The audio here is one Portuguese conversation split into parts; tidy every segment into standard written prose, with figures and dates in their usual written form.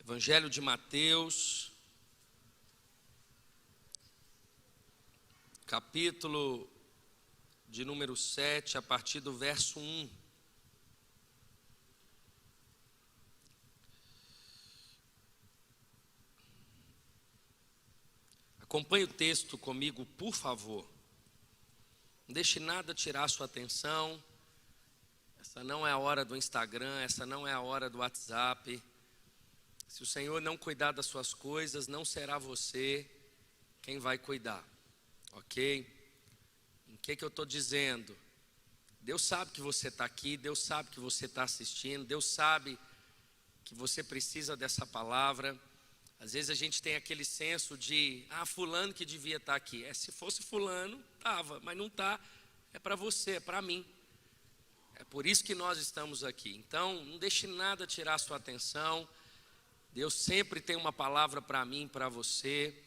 Evangelho de Mateus, capítulo de número 7, a partir do verso 1. Acompanhe o texto comigo, por favor. Não deixe nada tirar sua atenção. Essa não é a hora do Instagram, essa não é a hora do WhatsApp. Se o Senhor não cuidar das suas coisas, não será você quem vai cuidar, ok? Em que eu estou dizendo? Deus sabe que você está aqui, Deus sabe que você está assistindo, Deus sabe que você precisa dessa palavra. Às vezes a gente tem aquele senso de, fulano que devia estar aqui. Se fosse fulano, estava, mas não está, é para você, é para mim. É por isso que nós estamos aqui. Então, não deixe nada tirar a sua atenção. Deus sempre tem uma palavra para mim e para você,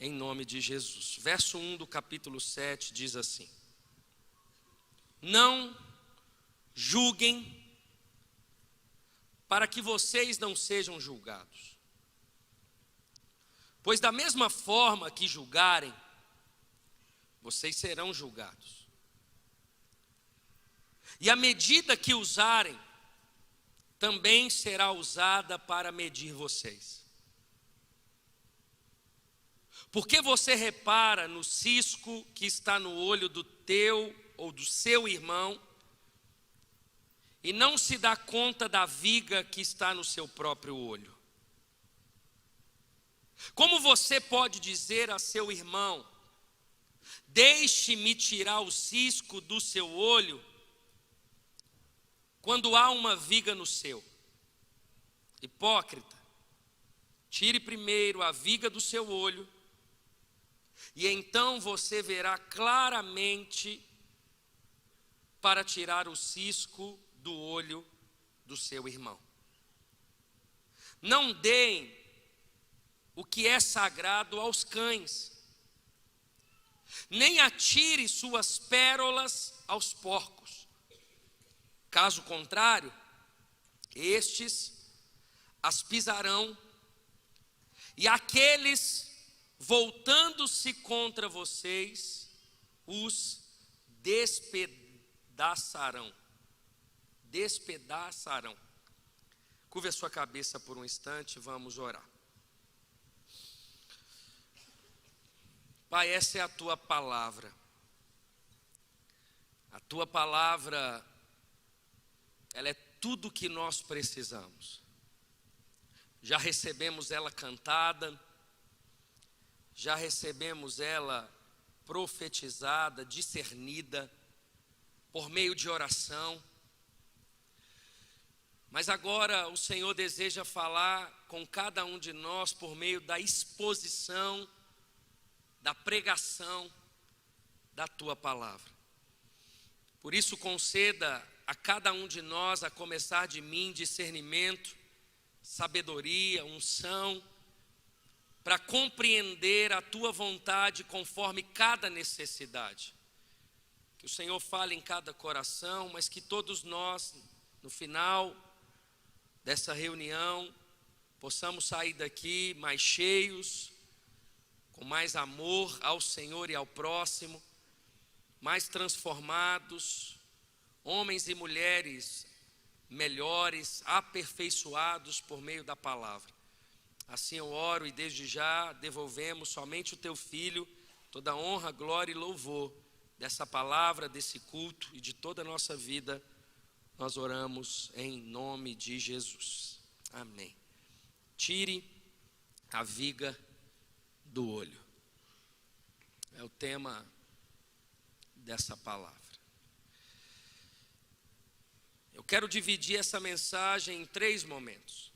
em nome de Jesus. Verso 1 do capítulo 7 diz assim: Não julguem, para que vocês não sejam julgados. Pois da mesma forma que julgarem, vocês serão julgados. E a medida que usarem, também será usada para medir vocês. Porque você repara no cisco que está no olho do teu ou do seu irmão, e não se dá conta da viga que está no seu próprio olho? Como você pode dizer a seu irmão: deixe-me tirar o cisco do seu olho, quando há uma viga no seu? Hipócrita, tire primeiro a viga do seu olho, e então você verá claramente para tirar o cisco do olho do seu irmão. Não deem o que é sagrado aos cães, nem atire suas pérolas aos porcos. Caso contrário, estes as pisarão, e aqueles, voltando-se contra vocês, os despedaçarão. Despedaçarão. Curve a sua cabeça por um instante, vamos orar. Pai, essa é a tua palavra. A tua palavra, ela é tudo o que nós precisamos. Já recebemos ela cantada, já recebemos ela profetizada, discernida, por meio de oração. Mas agora o Senhor deseja falar com cada um de nós por meio da exposição, da pregação da tua palavra. Por isso, conceda a cada um de nós, a começar de mim, discernimento, sabedoria, unção, para compreender a tua vontade conforme cada necessidade. Que o Senhor fale em cada coração, mas que todos nós, no final dessa reunião, possamos sair daqui mais cheios, com mais amor ao Senhor e ao próximo, mais transformados, homens e mulheres melhores, aperfeiçoados por meio da palavra. Assim eu oro e desde já devolvemos somente o teu Filho toda honra, glória e louvor dessa palavra, desse culto e de toda a nossa vida. Nós oramos em nome de Jesus. Amém. Tire a viga do olho. É o tema dessa palavra. Eu quero dividir essa mensagem em 3 momentos.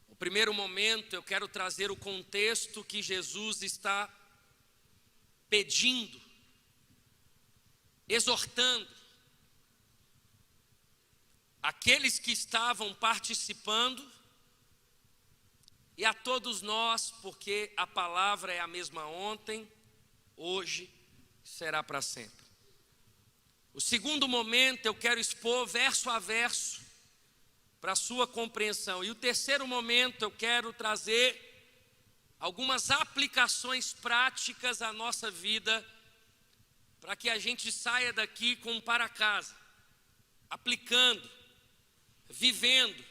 O primeiro momento, eu quero trazer o contexto que Jesus está pedindo, exortando aqueles que estavam participando e a todos nós, porque a palavra é a mesma ontem, hoje, será para sempre. O segundo momento, eu quero expor verso a verso, para a sua compreensão. E o terceiro momento, eu quero trazer algumas aplicações práticas à nossa vida, para que a gente saia daqui com um para casa, aplicando, vivendo.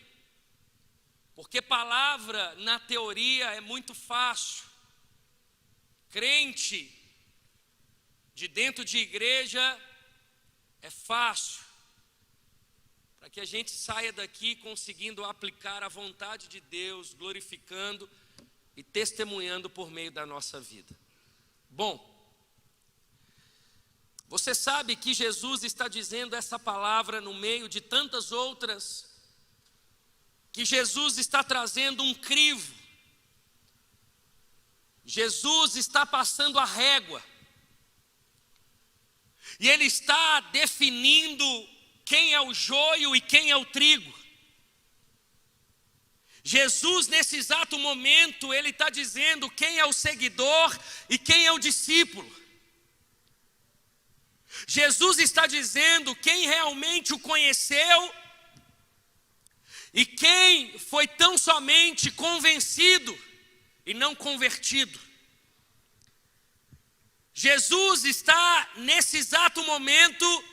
Porque palavra na teoria é muito fácil. Crente de dentro de igreja é fácil. Para que a gente saia daqui conseguindo aplicar a vontade de Deus, glorificando e testemunhando por meio da nossa vida. Bom, você sabe que Jesus está dizendo essa palavra no meio de tantas outras, que Jesus está trazendo um crivo, Jesus está passando a régua, e Ele está definindo quem é o joio e quem é o trigo. Jesus, nesse exato momento, Ele está dizendo quem é o seguidor e quem é o discípulo. Jesus está dizendo quem realmente o conheceu e quem foi tão somente convencido e não convertido. Jesus está, nesse exato momento,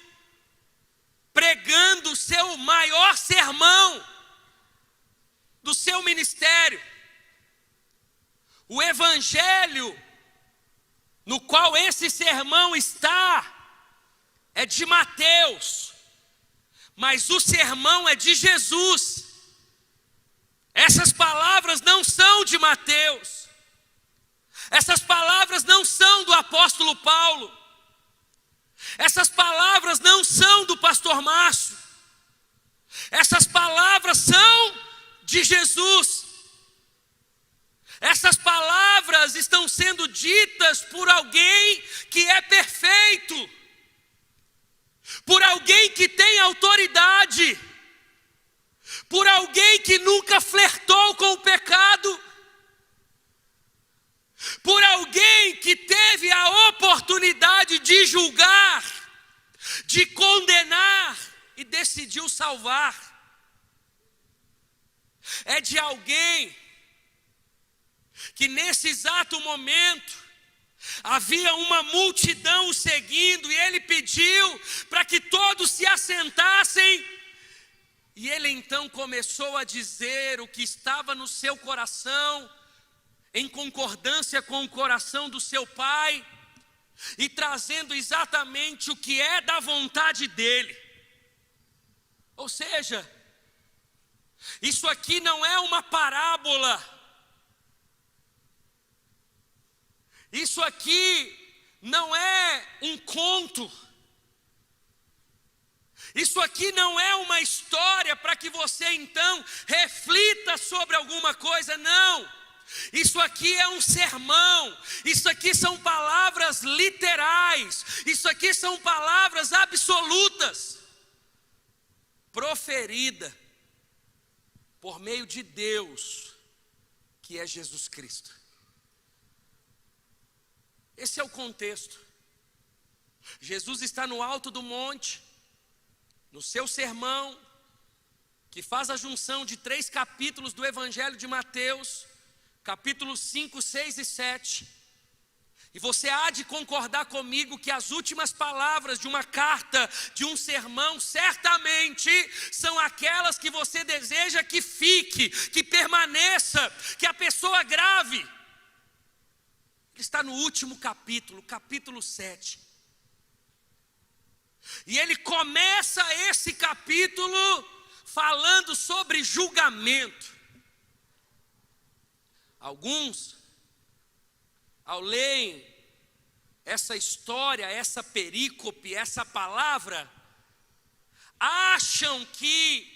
pregando o seu maior sermão do seu ministério. O evangelho no qual esse sermão está é de Mateus, mas o sermão é de Jesus. Essas palavras não são de Mateus, essas palavras não são do apóstolo Paulo, essas palavras não são do pastor Márcio, essas palavras são de Jesus. Essas palavras estão sendo ditas por alguém que é perfeito, por alguém que tem autoridade, por alguém que nunca flertou com o pecado, por alguém que teve a oportunidade de julgar, de condenar e decidiu salvar. É de alguém que nesse exato momento havia uma multidão o seguindo, e ele pediu para que todos se assentassem, e ele então começou a dizer o que estava no seu coração, em concordância com o coração do seu pai, e trazendo exatamente o que é da vontade dele. Ou seja, isso aqui não é uma parábola, isso aqui não é um conto, isso aqui não é uma história para que você então reflita sobre alguma coisa, não. Isso aqui é um sermão, isso aqui são palavras literais, isso aqui são palavras absolutas, proferida por meio de Deus, que é Jesus Cristo. Esse é o contexto. Jesus está no alto do monte, no seu sermão, que faz a junção de 3 capítulos do Evangelho de Mateus, capítulos 5, 6 e 7. E você há de concordar comigo que as últimas palavras de uma carta, de um sermão, certamente são aquelas que você deseja que fique, que permaneça, que a pessoa grave. Está no último capítulo, capítulo 7. E ele começa esse capítulo falando sobre julgamento. Alguns, ao lerem essa história, essa perícope, essa palavra, acham que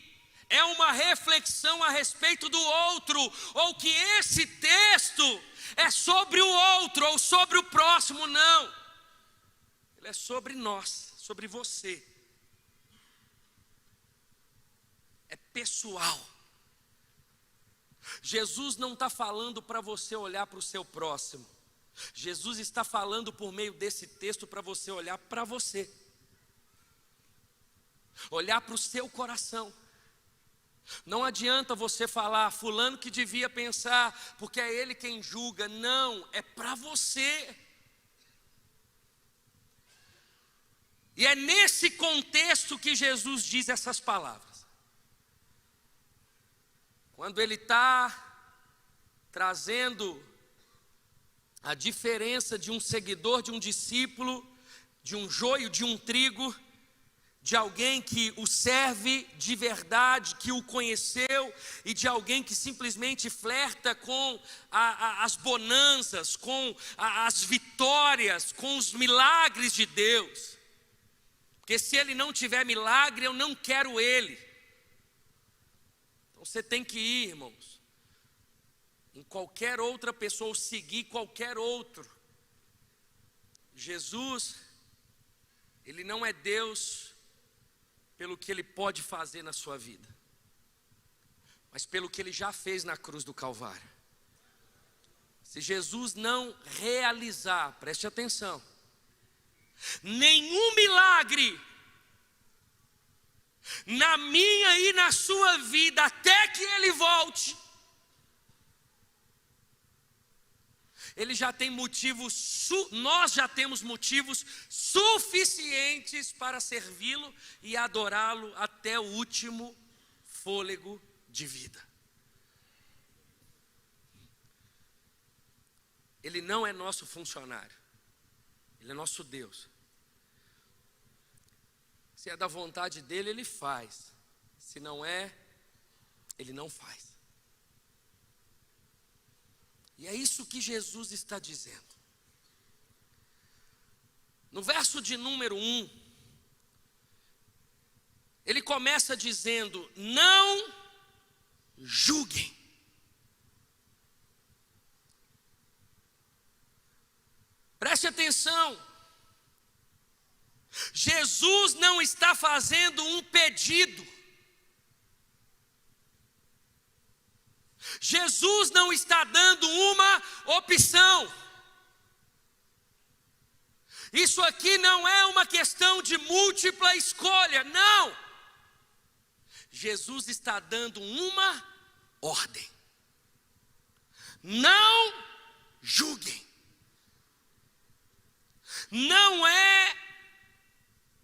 é uma reflexão a respeito do outro, ou que esse texto é sobre o outro ou sobre o próximo. Não, ele é sobre nós, sobre você. É pessoal. Jesus não está falando para você olhar para o seu próximo. Jesus está falando por meio desse texto para você olhar para você, olhar para o seu coração Não adianta você falar, fulano que devia pensar, porque é ele quem julga. Não, é para você. E é nesse contexto que Jesus diz essas palavras. Quando ele está trazendo a diferença de um seguidor, de um discípulo, de um joio, de um trigo, de alguém que o serve de verdade, que o conheceu, e de alguém que simplesmente flerta com as bonanças, com as vitórias, com os milagres de Deus. Porque se ele não tiver milagre, eu não quero ele. Então você tem que ir, irmãos, em qualquer outra pessoa, ou seguir qualquer outro. Jesus, ele não é Deus pelo que ele pode fazer na sua vida, mas pelo que ele já fez na cruz do Calvário. Se Jesus não realizar, preste atenção, nenhum milagre na minha e na sua vida até que ele volte, ele já tem motivos, nós já temos motivos suficientes para servi-lo e adorá-lo até o último fôlego de vida. Ele não é nosso funcionário, ele é nosso Deus. Se é da vontade dele, ele faz. Se não é, ele não faz. E é isso que Jesus está dizendo. No verso de número 1, ele começa dizendo: não julguem. Preste atenção. Jesus não está fazendo um pedido. Jesus não está dando uma opção. Isso aqui não é uma questão de múltipla escolha, não. Jesus está dando uma ordem. Não julguem. Não é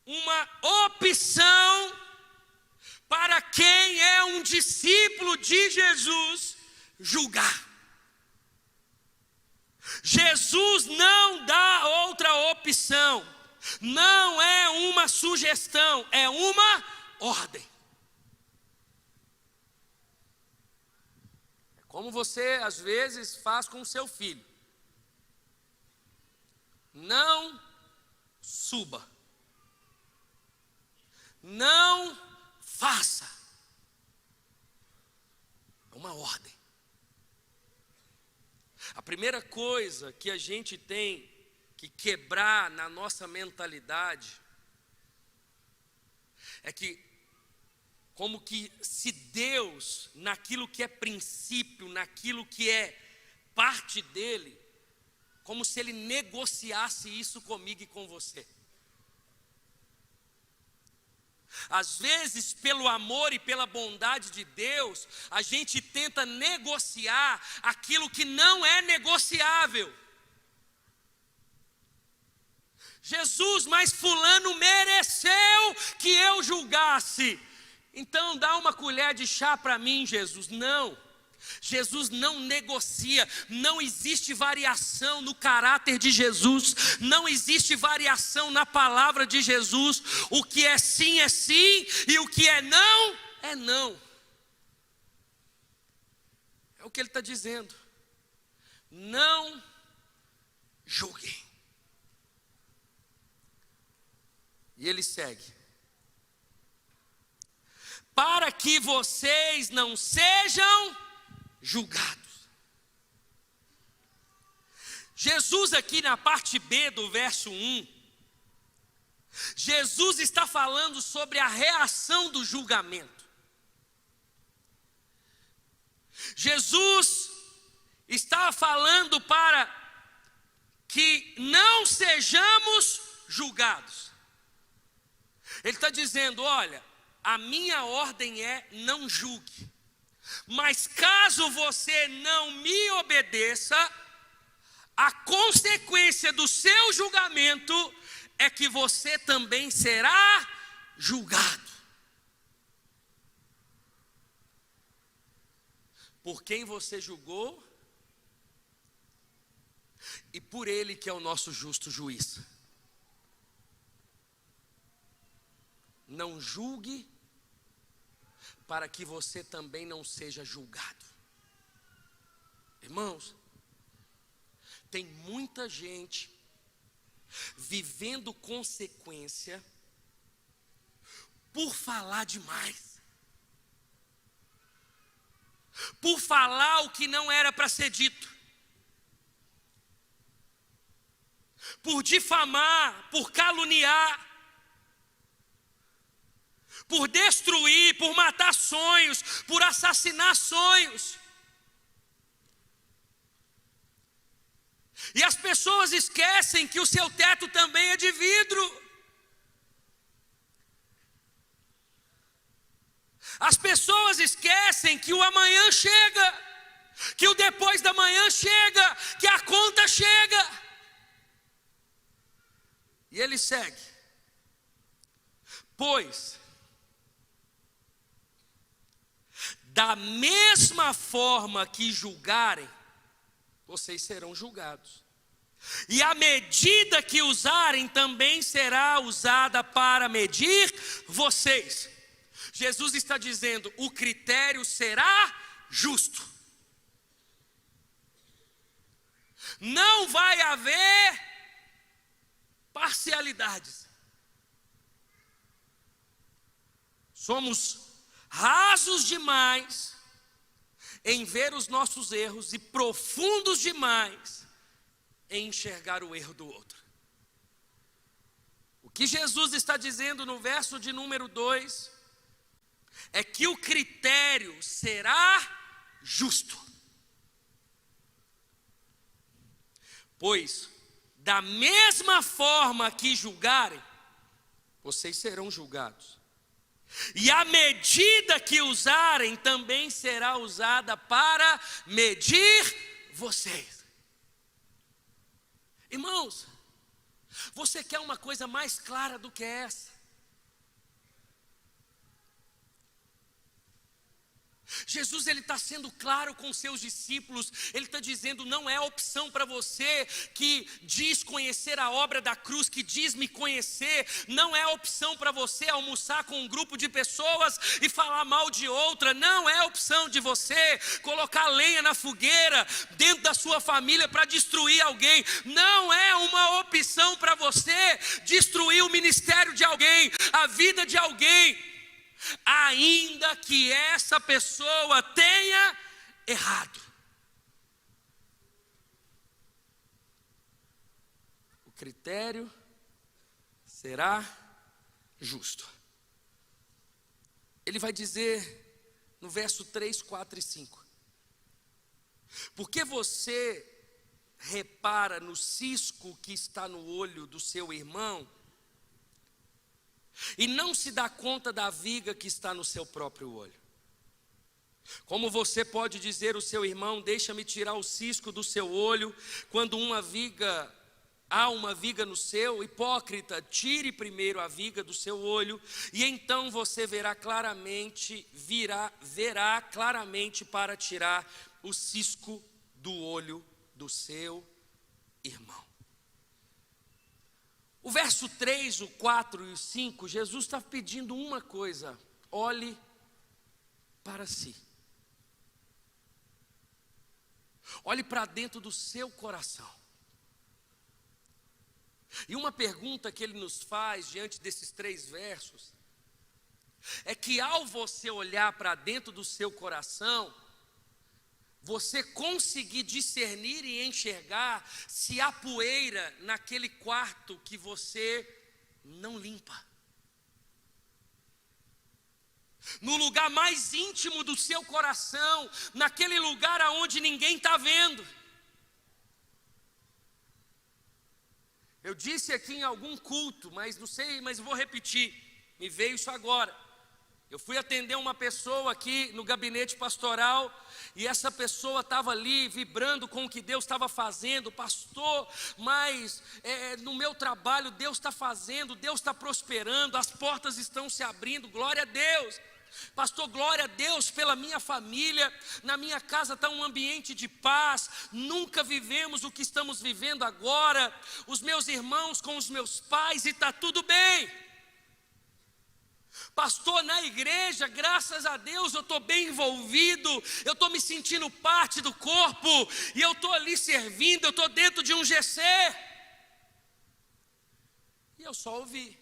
uma opção para quem é um discípulo de Jesus julgar. Jesus não dá outra opção, não é uma sugestão, é uma ordem. É como você às vezes faz com o seu filho: não suba, não faça. É uma ordem. A primeira coisa que a gente tem que quebrar na nossa mentalidade é que, como que se Deus, naquilo que é princípio, naquilo que é parte dele, como se ele negociasse isso comigo e com você. Às vezes, pelo amor e pela bondade de Deus, a gente tenta negociar aquilo que não é negociável. Jesus, mas fulano mereceu que eu julgasse, então dá uma colher de chá para mim, Jesus. Não. Jesus não negocia, não existe variação no caráter de Jesus, não existe variação na palavra de Jesus. O que é sim e o que é não. É o que ele está dizendo. Não julguem. E ele segue: para que vocês não sejam julgados. Jesus aqui na parte B do verso 1, Jesus está falando sobre a reação do julgamento. Jesus está falando para que não sejamos julgados. Ele está dizendo: olha, a minha ordem é: não julgue. Mas caso você não me obedeça, a consequência do seu julgamento é que você também será julgado. Por quem você julgou e por Ele que é o nosso justo juiz. Não julgue, para que você também não seja julgado. Irmãos, tem muita gente vivendo consequência por falar demais, por falar o que não era para ser dito, por difamar, por caluniar, por destruir, por matar sonhos, por assassinar sonhos. E as pessoas esquecem que o seu teto também é de vidro. As pessoas esquecem que o amanhã chega, que o depois da manhã chega, que a conta chega. E ele segue: pois da mesma forma que julgarem, vocês serão julgados. E a medida que usarem também será usada para medir vocês. Jesus está dizendo: o critério será justo. Não vai haver parcialidades. Somos rasos demais em ver os nossos erros e profundos demais em enxergar o erro do outro. O que Jesus está dizendo no verso de número 2 é que o critério será justo. Pois da mesma forma que julgarem, vocês serão julgados. E a medida que usarem também será usada para medir vocês. Irmãos, você quer uma coisa mais clara do que essa? Jesus, ele está sendo claro com seus discípulos. Ele está dizendo: não é opção para você que diz conhecer a obra da cruz, que diz me conhecer. Não é opção para você almoçar com um grupo de pessoas e falar mal de outra. Não é opção de você colocar lenha na fogueira dentro da sua família para destruir alguém. Não é uma opção para você destruir o ministério de alguém, a vida de alguém, ainda que essa pessoa tenha errado. O critério será justo. Ele vai dizer no verso 3, 4 e 5: porque você repara no cisco que está no olho do seu irmão e não se dá conta da viga que está no seu próprio olho? Como você pode dizer ao seu irmão: deixa-me tirar o cisco do seu olho, quando há uma viga no seu? Hipócrita, tire primeiro a viga do seu olho, e então você verá claramente para tirar o cisco do olho do seu irmão. O verso 3, o 4 e o 5, Jesus está pedindo uma coisa: olhe para si. Olhe para dentro do seu coração. E uma pergunta que ele nos faz diante desses 3 versos é que, ao você olhar para dentro do seu coração, você conseguir discernir e enxergar se há poeira naquele quarto que você não limpa, no lugar mais íntimo do seu coração, naquele lugar aonde ninguém está vendo. Eu disse aqui em algum culto, mas não sei, mas vou repetir, me veio isso agora. Eu fui atender uma pessoa aqui no gabinete pastoral, e essa pessoa estava ali vibrando com o que Deus estava fazendo. Pastor, mas no meu trabalho Deus está fazendo, Deus está prosperando, as portas estão se abrindo, glória a Deus. Pastor, glória a Deus pela minha família, na minha casa está um ambiente de paz, nunca vivemos o que estamos vivendo agora, os meus irmãos com os meus pais, e está tudo bem. Pastor, na igreja, graças a Deus, eu estou bem envolvido, eu estou me sentindo parte do corpo, e eu estou ali servindo, eu estou dentro de um GC. E eu só ouvi.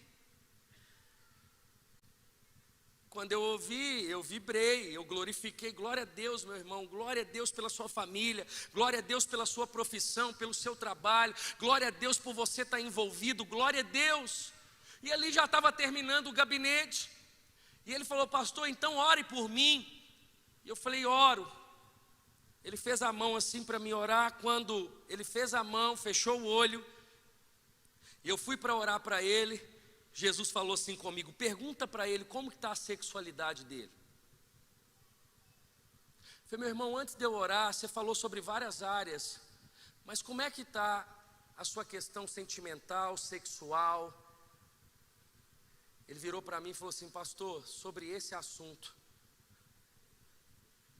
Quando eu ouvi, eu vibrei, eu glorifiquei. Glória a Deus, meu irmão, glória a Deus pela sua família, glória a Deus pela sua profissão, pelo seu trabalho, glória a Deus por você estar envolvido, glória a Deus. E ali já estava terminando o gabinete, e ele falou: pastor, então ore por mim. E eu falei: oro. Ele fez a mão assim para me orar. Quando ele fez a mão, fechou o olho, e eu fui para orar para ele, Jesus falou assim comigo: pergunta para ele como está a sexualidade dele. Eu falei: meu irmão, antes de eu orar, você falou sobre várias áreas, mas como é que está a sua questão sentimental, sexual? Ele virou para mim e falou assim: pastor, sobre esse assunto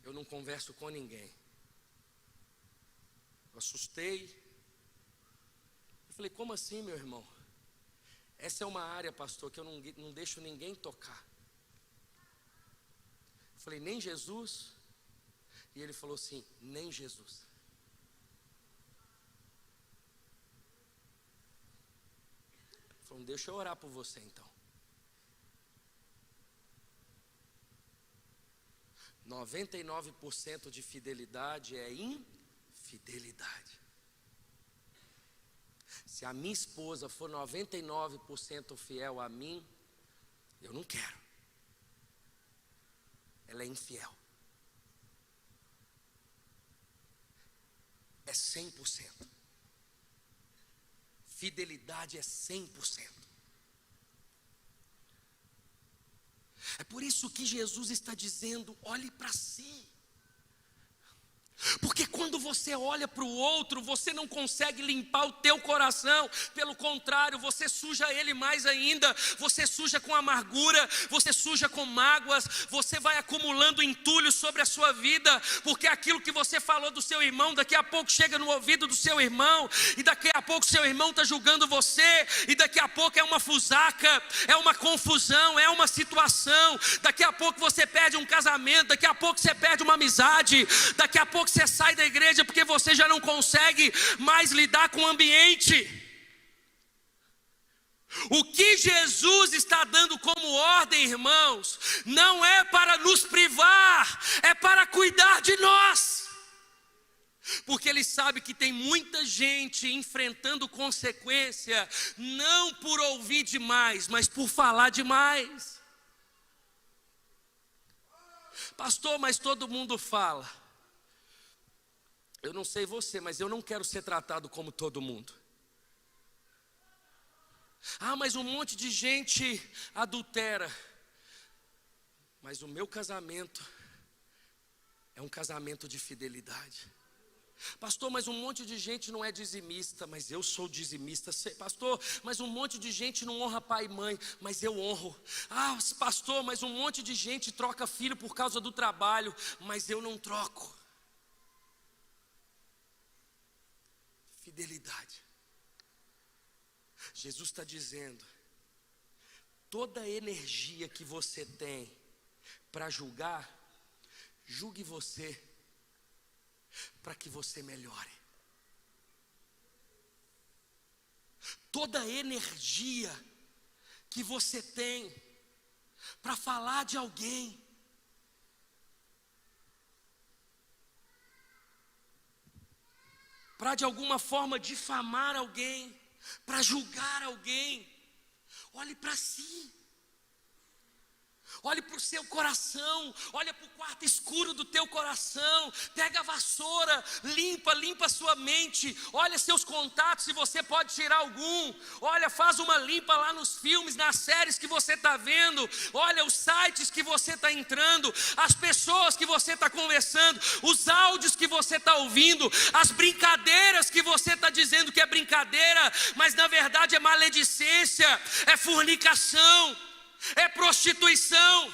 eu não converso com ninguém. Eu assustei. Eu falei: como assim, meu irmão? Essa é uma área, pastor, que eu não deixo ninguém tocar. Eu falei: nem Jesus? E ele falou assim: nem Jesus. Ele falou: deixa eu orar por você então. 99% de fidelidade é infidelidade. Se a minha esposa for 99% fiel a mim, eu não quero. Ela é infiel. É 100%. Fidelidade é 100%. É por isso que Jesus está dizendo: olhe para si. Porque quando você olha para o outro, você não consegue limpar o teu coração. Pelo contrário, você suja ele mais ainda. Você suja com amargura, você suja com mágoas. Você vai acumulando entulho sobre a sua vida. Porque aquilo que você falou do seu irmão, daqui a pouco chega no ouvido do seu irmão, e daqui a pouco seu irmão está julgando você, e daqui a pouco é uma fusaca, é uma confusão, é uma situação. Daqui a pouco você perde um casamento, daqui a pouco você perde uma amizade, daqui a pouco você sai da igreja porque você já não consegue mais lidar com o ambiente. O que Jesus está dando como ordem, irmãos, não é para nos privar, é para cuidar de nós. Porque Ele sabe que tem muita gente enfrentando consequência, não por ouvir demais, mas por falar demais. Pastor, mas todo mundo fala. Eu não sei você, mas eu não quero ser tratado como todo mundo. Ah, mas um monte de gente adultera. Mas o meu casamento é um casamento de fidelidade. Pastor, mas um monte de gente não é dizimista, mas eu sou dizimista. Pastor, mas um monte de gente não honra pai e mãe, mas eu honro. Ah, pastor, mas um monte de gente troca filho por causa do trabalho, mas eu não troco. Fidelidade. Jesus está dizendo: toda a energia que você tem para julgar, julgue você, para que você melhore. Toda a energia que você tem para falar de alguém, para de alguma forma difamar alguém, para julgar alguém, olhe para si. Olhe para o seu coração, olha para o quarto escuro do teu coração, pega a vassoura, limpa a sua mente, olha seus contatos, se você pode tirar algum, olha, faz uma limpa lá nos filmes, nas séries que você está vendo, olha os sites que você está entrando, as pessoas que você está conversando, os áudios que você está ouvindo, as brincadeiras que você está dizendo que é brincadeira, mas na verdade é maledicência, é fornicação, é prostituição.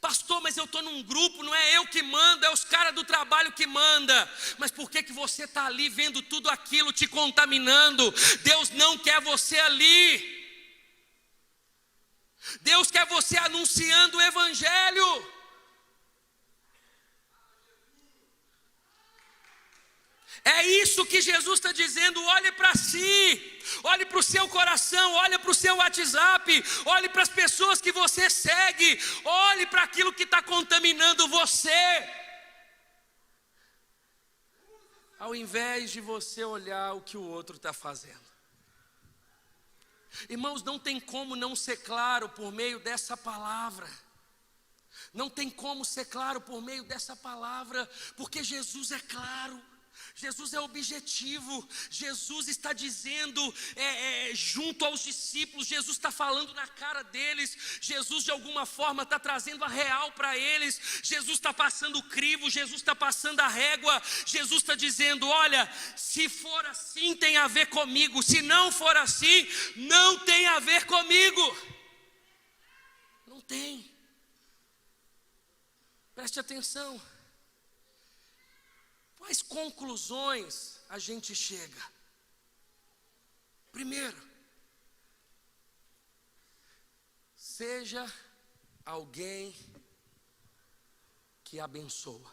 Pastor, mas eu estou num grupo, não é eu que mando, é os caras do trabalho que manda. Mas por que você está ali vendo tudo aquilo te contaminando? Deus não quer você ali. Deus quer você anunciando o evangelho. É isso que Jesus está dizendo. Olhe para si, olhe para o seu coração, olhe para o seu WhatsApp, olhe para as pessoas que você segue, olhe para aquilo que está contaminando você, ao invés de você olhar o que o outro está fazendo. Irmãos, não tem como não ser claro por meio dessa palavra. Não tem como ser claro por meio dessa palavra, porque Jesus é claro. Jesus é objetivo, Jesus está dizendo junto aos discípulos, Jesus está falando na cara deles, Jesus de alguma forma está trazendo a real para eles, Jesus está passando o crivo, Jesus está passando a régua, Jesus está dizendo, olha, se for assim tem a ver comigo, se não for assim, não tem a ver comigo, não tem. Preste atenção. Quais conclusões a gente chega? Primeiro, seja alguém que abençoa.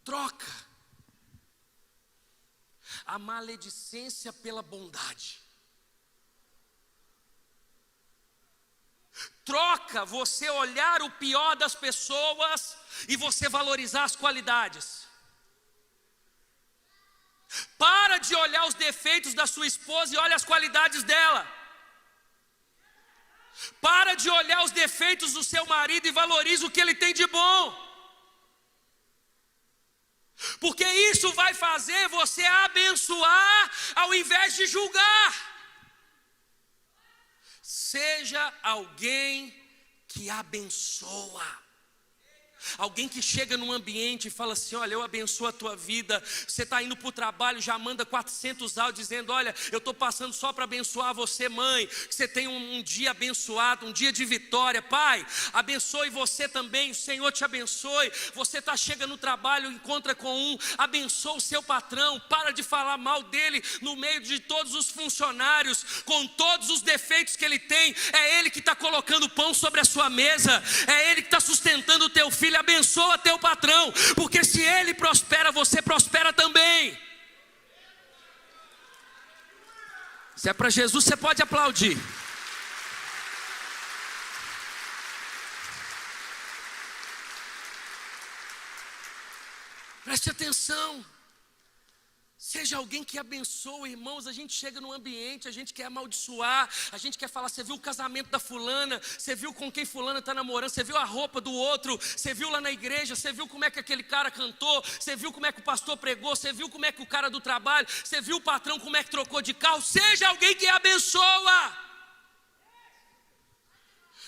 Troca a maledicência pela bondade. Troca você olhar o pior das pessoas e você valorizar as qualidades. Para de olhar os defeitos da sua esposa e olha as qualidades dela. Para de olhar os defeitos do seu marido e valorize o que ele tem de bom. Porque isso vai fazer você abençoar ao invés de julgar. Seja alguém que abençoa. Alguém que chega num ambiente e fala assim, olha, eu abençoo a tua vida. Você está indo para o trabalho, já manda 400 áudios dizendo, olha, eu estou passando só para abençoar você, mãe, que você tenha um dia abençoado, um dia de vitória. Pai, abençoe você também, o Senhor te abençoe. Você chega no trabalho, encontra com um, abençoa o seu patrão, para de falar mal dele no meio de todos os funcionários, com todos os defeitos que ele tem. É ele que está colocando pão sobre a sua mesa, é ele que está sustentando o teu filho. Abençoa teu patrão, porque se ele prospera, você prospera também. Se é para Jesus, você pode aplaudir. Preste atenção. Seja alguém que abençoa, irmãos. A gente chega num ambiente, a gente quer amaldiçoar, a gente quer falar, você viu o casamento da fulana, você viu com quem fulana está namorando, você viu a roupa do outro, você viu lá na igreja, você viu como é que aquele cara cantou, você viu como é que o pastor pregou, você viu como é que o cara do trabalho, você viu o patrão como é que trocou de carro. Seja alguém que abençoa.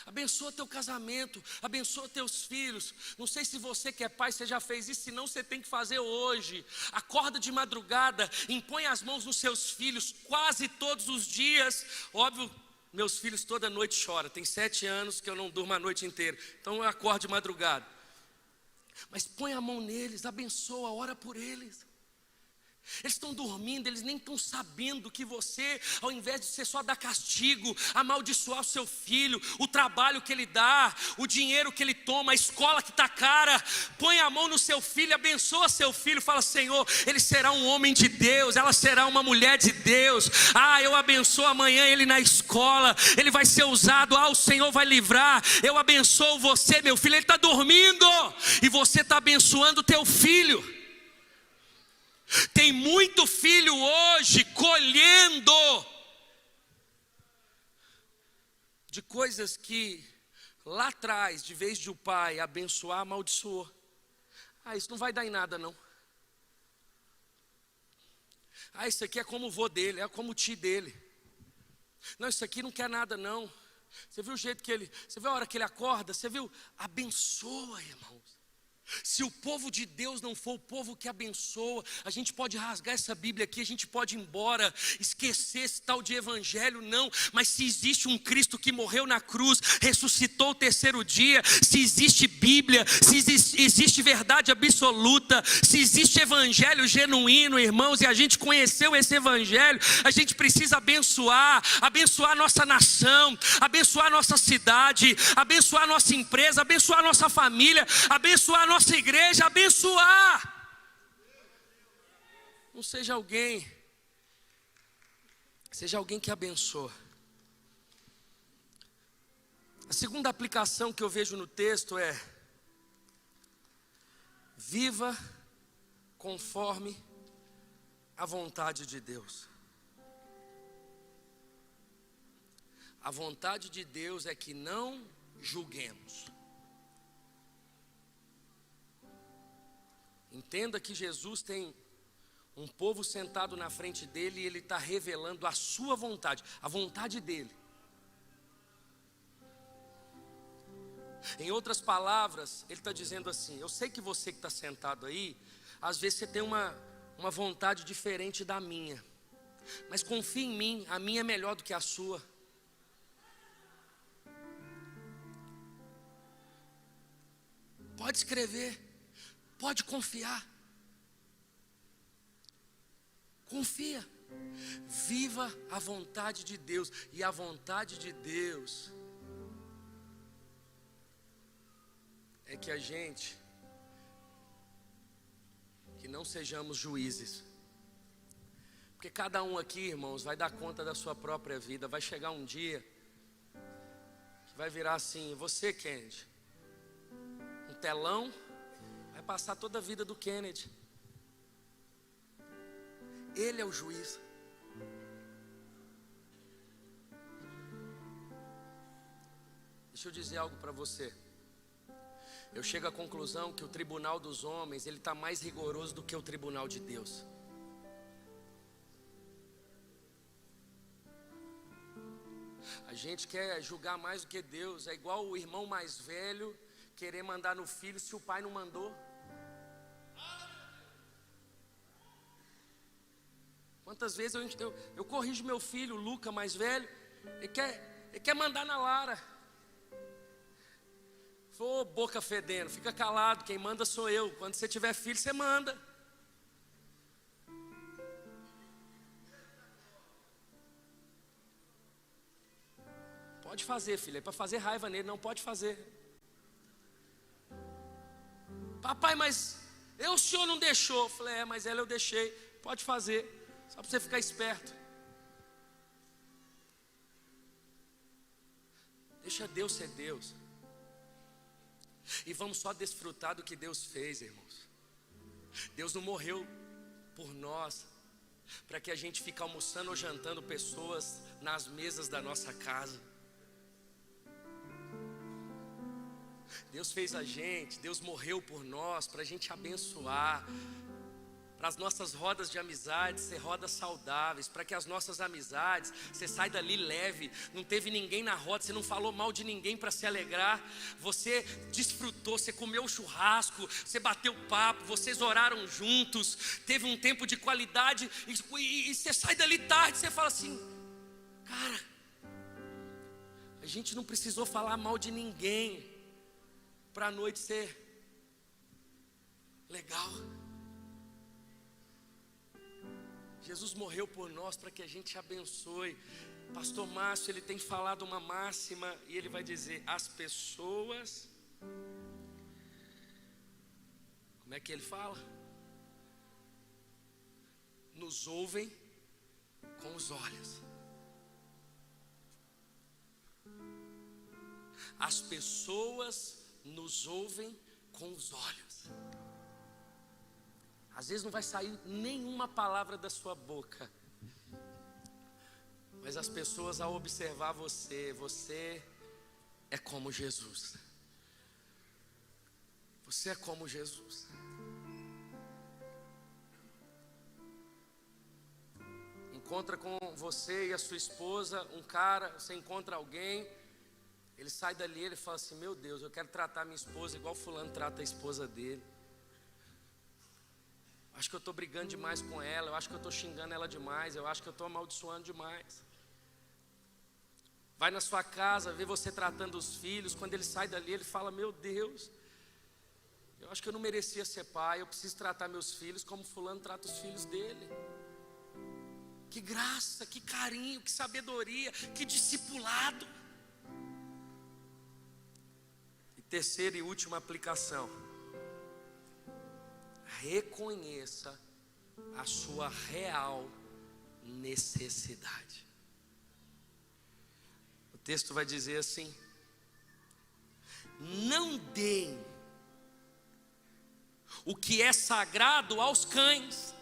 Abençoa teu casamento, abençoa teus filhos. Não sei se você que é pai, você já fez isso, senão você tem que fazer hoje. Acorda de madrugada, impõe as mãos nos seus filhos quase todos os dias. Óbvio, meus filhos toda noite choram, tem 7 anos que eu não durmo a noite inteira, então eu acordo de madrugada. Mas põe a mão neles, abençoa, ora por eles. Eles estão dormindo, eles nem estão sabendo que você, ao invés de você só dar castigo, amaldiçoar o seu filho, o trabalho que ele dá, o dinheiro que ele toma, a escola que está cara, põe a mão no seu filho, abençoa seu filho, fala, Senhor, ele será um homem de Deus, ela será uma mulher de Deus. Eu abençoo amanhã ele na escola, ele vai ser usado, o Senhor vai livrar. Eu abençoo você, meu filho, ele está dormindo e você está abençoando o teu filho. Tem muito filho hoje colhendo de coisas que lá atrás, de vez de o pai abençoar, amaldiçoou. Isso não vai dar em nada não. Isso aqui é como o vô dele, é como o tio dele. Não, isso aqui não quer nada não. Você viu o jeito que ele, você viu a hora que ele acorda, você viu? Abençoa, irmãos. Se o povo de Deus não for o povo que abençoa, a gente pode rasgar essa Bíblia aqui, a gente pode ir embora, esquecer esse tal de evangelho, não. Mas se existe um Cristo que morreu na cruz, ressuscitou o terceiro dia, se existe Bíblia, se existe verdade absoluta, se existe evangelho genuíno, irmãos, e a gente conheceu esse evangelho, a gente precisa abençoar a nossa nação, abençoar a nossa cidade, abençoar a nossa empresa, abençoar a nossa família, abençoar a nossa igreja, abençoar. Não seja alguém que abençoa. A segunda aplicação que eu vejo no texto é: viva conforme a vontade de Deus. A vontade de Deus é que não julguemos. Entenda que Jesus tem um povo sentado na frente dele e ele está revelando a sua vontade, a vontade dele. Em outras palavras, ele está dizendo assim: eu sei que você que está sentado aí, às vezes você tem uma vontade diferente da minha, mas confia em mim, a minha é melhor do que a sua. Pode escrever. Pode confiar. Confia. Viva a vontade de Deus. E a vontade de Deus é que não sejamos juízes. Porque cada um aqui, irmãos, vai dar conta da sua própria vida. Vai chegar um dia que vai virar assim: você, Kennedy, um telão. Vai passar toda a vida do Kennedy. Ele é o juiz. Deixa eu dizer algo para você. Eu chego à conclusão que o tribunal dos homens, ele está mais rigoroso do que o tribunal de Deus. A gente quer julgar mais do que Deus. É igual o irmão mais velho querer mandar no filho se o pai não mandou. Quantas vezes eu corrijo meu filho, o Luca mais velho, ele quer mandar na Lara. Ô, boca fedendo, fica calado, quem manda sou eu. Quando você tiver filho, você manda. Pode fazer, filho, é para fazer raiva nele, não pode fazer. Papai, mas o senhor não deixou. Eu falei, mas ela eu deixei. Pode fazer, só para você ficar esperto. Deixa Deus ser Deus. E vamos só desfrutar do que Deus fez, irmãos. Deus não morreu por nós para que a gente fique almoçando ou jantando pessoas nas mesas da nossa casa. Deus fez a gente, Deus morreu por nós para a gente abençoar, para as nossas rodas de amizade ser rodas saudáveis, para que as nossas amizades, você sai dali leve, não teve ninguém na roda, você não falou mal de ninguém para se alegrar, você desfrutou, você comeu churrasco, você bateu papo, vocês oraram juntos, teve um tempo de qualidade, e você sai dali tarde, você fala assim, cara, a gente não precisou falar mal de ninguém para a noite ser legal. Jesus morreu por nós para que a gente abençoe. Pastor Márcio, ele tem falado uma máxima e ele vai dizer: as pessoas, como é que ele fala? Nos ouvem com os olhos. As pessoas nos ouvem com os olhos. Às vezes não vai sair nenhuma palavra da sua boca, Mas as pessoas, ao observar você é como Jesus. Você é como Jesus. Encontra com você e a sua esposa um cara, você encontra alguém, ele sai dali, ele fala assim: meu Deus, eu quero tratar minha esposa igual fulano trata a esposa dele. Acho que eu estou brigando demais com ela, eu acho que eu estou xingando ela demais, eu acho que eu estou amaldiçoando demais. Vai na sua casa, vê você tratando os filhos, quando ele sai dali, ele fala: meu Deus, eu acho que eu não merecia ser pai, eu preciso tratar meus filhos como fulano trata os filhos dele. Que graça, que carinho, que sabedoria, que discipulado. E terceira e última aplicação: reconheça a sua real necessidade. O texto vai dizer assim: não deem o que é sagrado aos cães,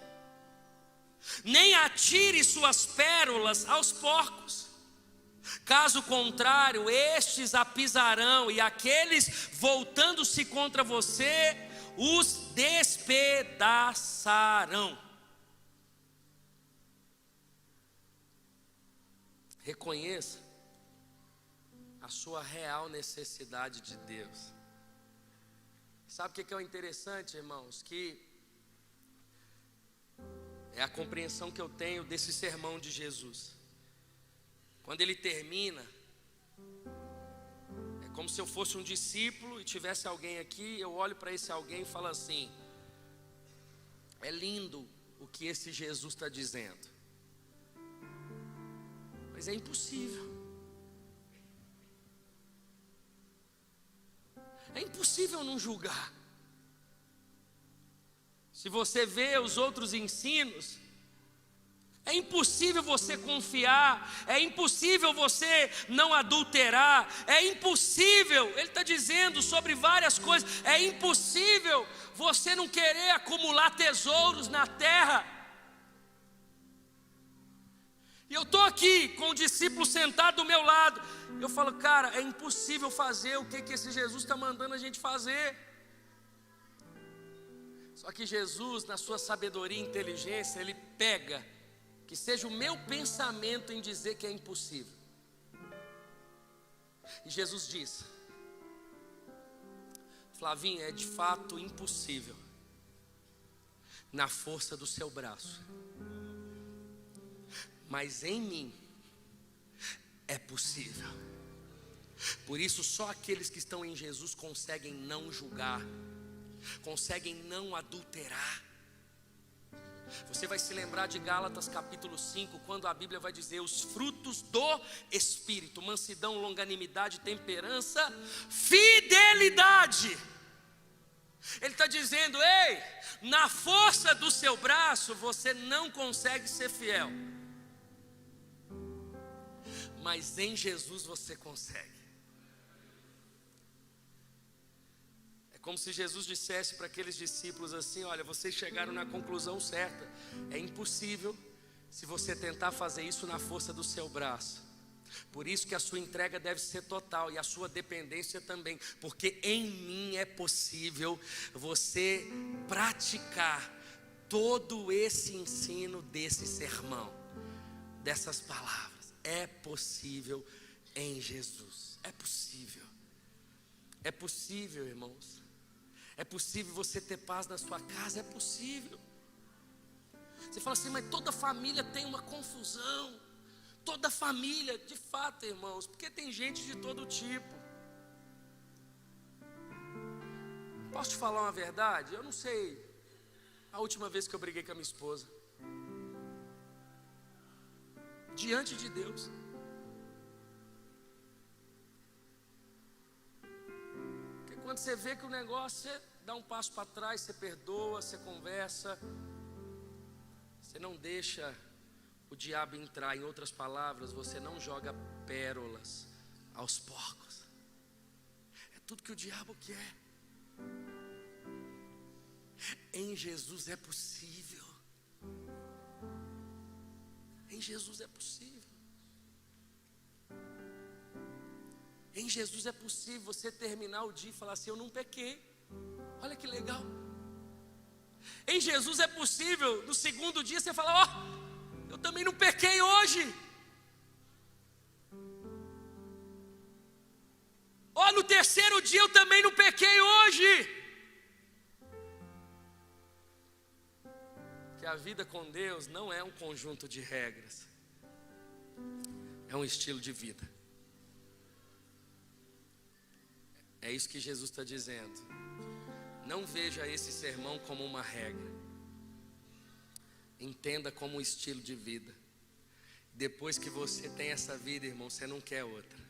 nem atire suas pérolas aos porcos. Caso contrário, estes a pisarão, e aqueles voltando-se contra você os despedaçarão. Reconheça a sua real necessidade de Deus. Sabe o que é o interessante, irmãos? Que é a compreensão que eu tenho desse sermão de Jesus. Quando ele termina, é como se eu fosse um discípulo e tivesse alguém aqui, eu olho para esse alguém e falo assim: é lindo o que esse Jesus está dizendo, mas é impossível. É impossível não julgar. Se você vê os outros ensinos, é impossível você confiar, é impossível você não adulterar, é impossível, ele está dizendo sobre várias coisas, é impossível você não querer acumular tesouros na terra. E eu estou aqui com o discípulo sentado do meu lado, eu falo: cara, é impossível fazer o que esse Jesus está mandando a gente fazer. Só que Jesus, na sua sabedoria e inteligência, ele pega, que seja o meu pensamento em dizer que é impossível. E Jesus diz: Flavinho, é de fato impossível na força do seu braço, mas em mim é possível. Por isso só aqueles que estão em Jesus conseguem não julgar, conseguem não adulterar. Você vai se lembrar de Gálatas capítulo 5, quando a Bíblia vai dizer os frutos do Espírito: mansidão, longanimidade, temperança, fidelidade. Ele está dizendo: ei, na força do seu braço você não consegue ser fiel, mas em Jesus você consegue. Como se Jesus dissesse para aqueles discípulos assim: olha, vocês chegaram na conclusão certa, é impossível se você tentar fazer isso na força do seu braço. Por isso que a sua entrega deve ser total e a sua dependência também, porque em mim é possível você praticar todo esse ensino desse sermão, dessas palavras. É possível em Jesus, é possível. É possível, irmãos. É possível você ter paz na sua casa, é possível. Você fala assim: mas toda família tem uma confusão. Toda família, de fato, irmãos, porque tem gente de todo tipo. Posso te falar uma verdade? Eu não sei a última vez que eu briguei com a minha esposa, diante de Deus. Quando você vê que o negócio, você dá um passo para trás, você perdoa, você conversa, você não deixa o diabo entrar. Em outras palavras, você não joga pérolas aos porcos. É tudo que o diabo quer. Em Jesus é possível. Em Jesus é possível. Em Jesus é possível você terminar o dia e falar assim: eu não pequei. Olha que legal. Em Jesus é possível, no segundo dia você falar: ó, eu também não pequei hoje. Ó, no terceiro dia eu também não pequei hoje. Que a vida com Deus não é um conjunto de regras, é um estilo de vida. É isso que Jesus está dizendo. Não veja esse sermão como uma regra, entenda como um estilo de vida. Depois que você tem essa vida, irmão, você não quer outra.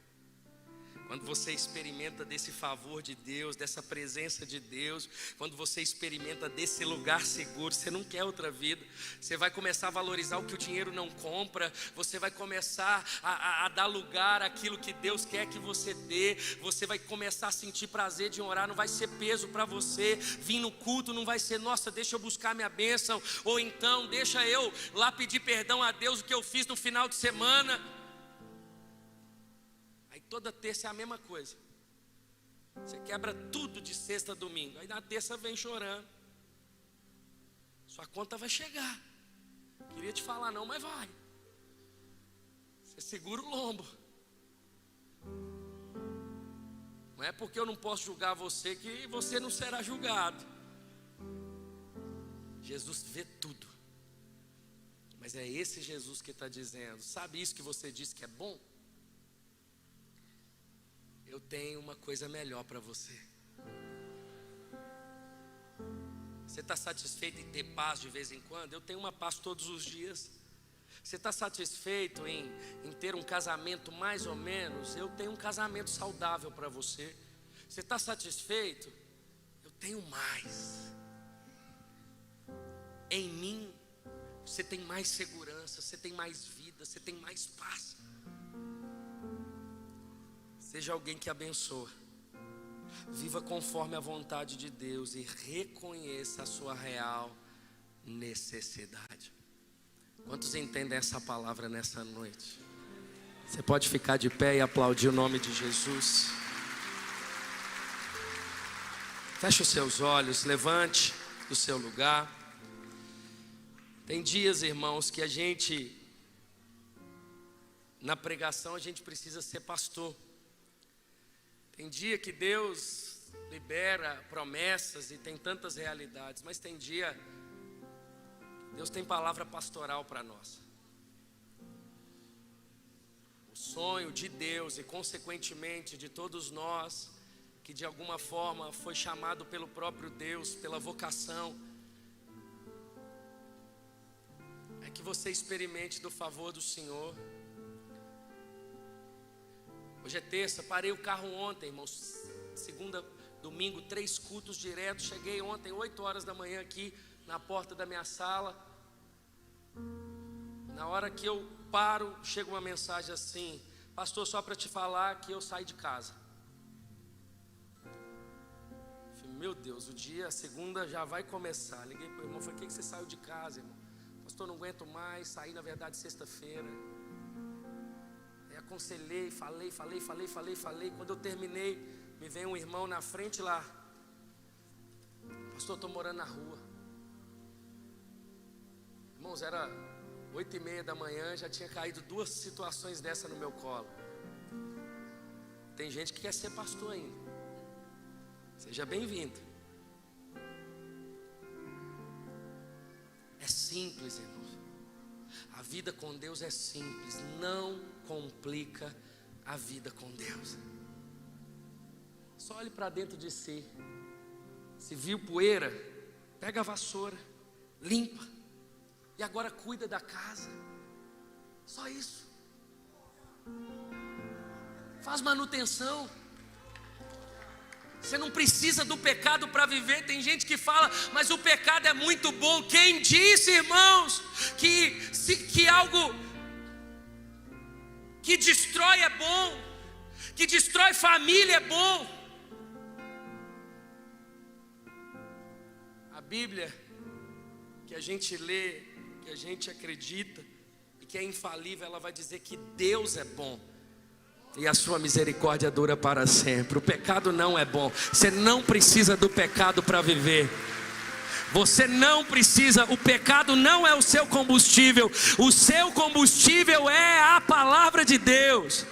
Quando você experimenta desse favor de Deus, dessa presença de Deus, quando você experimenta desse lugar seguro, você não quer outra vida. Você vai começar a valorizar o que o dinheiro não compra. Você vai começar a dar lugar àquilo que Deus quer que você dê. Você vai começar a sentir prazer de orar. Não vai ser peso para você. Vir no culto não vai ser: nossa, deixa eu buscar minha bênção. Ou então, deixa eu lá pedir perdão a Deus o que eu fiz no final de semana. Toda terça é a mesma coisa. Você quebra tudo de sexta a domingo. Aí na terça vem chorando. Sua conta vai chegar. Queria te falar não, mas vai. Você segura o lombo. Não é porque eu não posso julgar você que você não será julgado. Jesus vê tudo. Mas é esse Jesus que está dizendo: sabe isso que você disse que é bom? Eu tenho uma coisa melhor para você. Você está satisfeito em ter paz de vez em quando? Eu tenho uma paz todos os dias. Você está satisfeito em ter um casamento mais ou menos? Eu tenho um casamento saudável para você. Você está satisfeito? Eu tenho mais. Em mim você tem mais segurança, você tem mais vida, você tem mais paz. Seja alguém que abençoa. Viva conforme a vontade de Deus e reconheça a sua real necessidade. Quantos entendem essa palavra nessa noite? Você pode ficar de pé e aplaudir o nome de Jesus. Feche os seus olhos, levante do seu lugar. Tem dias, irmãos, que a gente, na pregação, a gente precisa ser pastor. Tem dia que Deus libera promessas e tem tantas realidades, mas tem dia que Deus tem palavra pastoral para nós. O sonho de Deus e consequentemente de todos nós, que de alguma forma foi chamado pelo próprio Deus, pela vocação, é que você experimente do favor do Senhor. Hoje é terça, parei o carro ontem, irmãos. Segunda, domingo, 3 cultos diretos. Cheguei ontem, 8 horas da manhã aqui na porta da minha sala. Na hora que eu paro, chega uma mensagem assim: pastor, só para te falar que eu saí de casa. Falei, meu Deus, o dia, a segunda já vai começar. Liguei para o irmão, falei: por que você saiu de casa, irmão? Pastor, não aguento mais, saí na verdade sexta-feira. Aconselhei, falei. Quando eu terminei, me veio um irmão na frente lá: pastor, estou morando na rua. Irmãos, era 8h30 da manhã, já tinha caído 2 situações dessa no meu colo. Tem gente que quer ser pastor ainda. Seja bem-vindo. É simples, irmãos. A vida com Deus é simples. Não complica a vida com Deus. Só olhe para dentro de si. Se viu poeira, pega a vassoura, limpa. E agora cuida da casa. Só isso. Faz manutenção. Você não precisa do pecado para viver. Tem gente que fala, mas o pecado é muito bom. Quem disse, irmãos, que algo que destrói é bom, que destrói família é bom? A Bíblia que a gente lê, que a gente acredita e que é infalível, ela vai dizer que Deus é bom. e a sua misericórdia dura para sempre. O pecado não é bom. Você não precisa do pecado para viver. Você não precisa, o pecado não é o seu combustível. O seu combustível é a palavra de Deus.